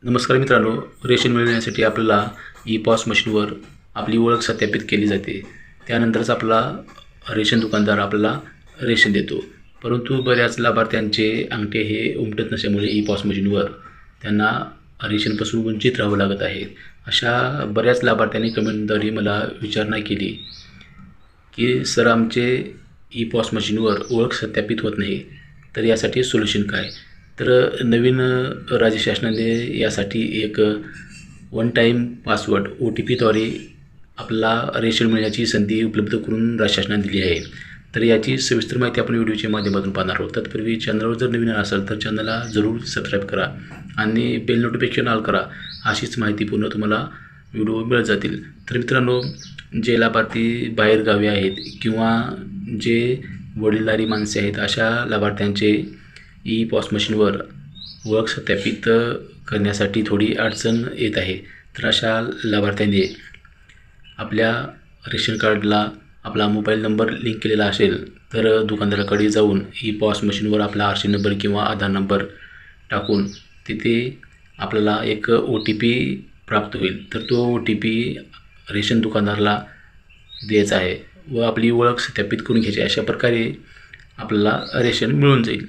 नमस्कार मित्रांनो, रेशन मिळविण्यासाठी आपल्याला ई पॉस मशीनवर आपली ओळख सत्यापित केली जाते. त्यानंतरच आपला रेशन दुकानदार आपल्याला रेशन देतो. परंतु बऱ्याच लाभार्थ्यांचे अंगठे हे उमटत नसल्यामुळे ई पॉस मशीनवर त्यांना रेशनपासून वंचित राहावं लागत आहे. अशा बऱ्याच लाभार्थ्यांनी कमेंटद्वारे मला विचारणा केली की सर, आमचे ई पॉस मशीनवर ओळख सत्यापित होत नाही, तर यासाठी सोल्युशन काय? तर नवीन राज्य शासनाने यासाठी एक वन टाईम पासवर्ड OTPद्वारे आपल्याला रेशन मिळण्याची संधी उपलब्ध करून राज्य शासनाने दिली आहे. तर याची सविस्तर माहिती आपण व्हिडिओच्या माध्यमातून पाहणार आहोत. तत्पूर्वी चॅनलवर जर नवीन असाल तर चॅनलला जरूर सबस्क्राईब करा आणि बेल नोटिफिकेशन ऑल करा. अशीच माहिती पूर्ण तुम्हाला व्हिडिओ मिळत जातील. तर मित्रांनो, जे लाभार्थी बाहेरगावी आहेत किंवा जे वडीलधारी माणसे आहेत, अशा लाभार्थ्यांचे ई पॉस मशीनवर ओळख सत्यापित करण्यासाठी थोडी अडचण येत आहे. तर अशा लाभार्थ्यांनी आपल्या रेशन कार्डला आपला मोबाईल नंबर लिंक केलेला असेल तर दुकानदाराकडे जाऊन ई पॉस मशीनवर आपला RC नंबर किंवा आधार नंबर टाकून तिथे आपल्याला एक OTP प्राप्त होईल. तर तो OTP रेशन दुकानदाराला द्यायचा आहे व आपली ओळख सत्यापित करून घ्यायची. अशा प्रकारे आपल्याला रेशन मिळून जाईल.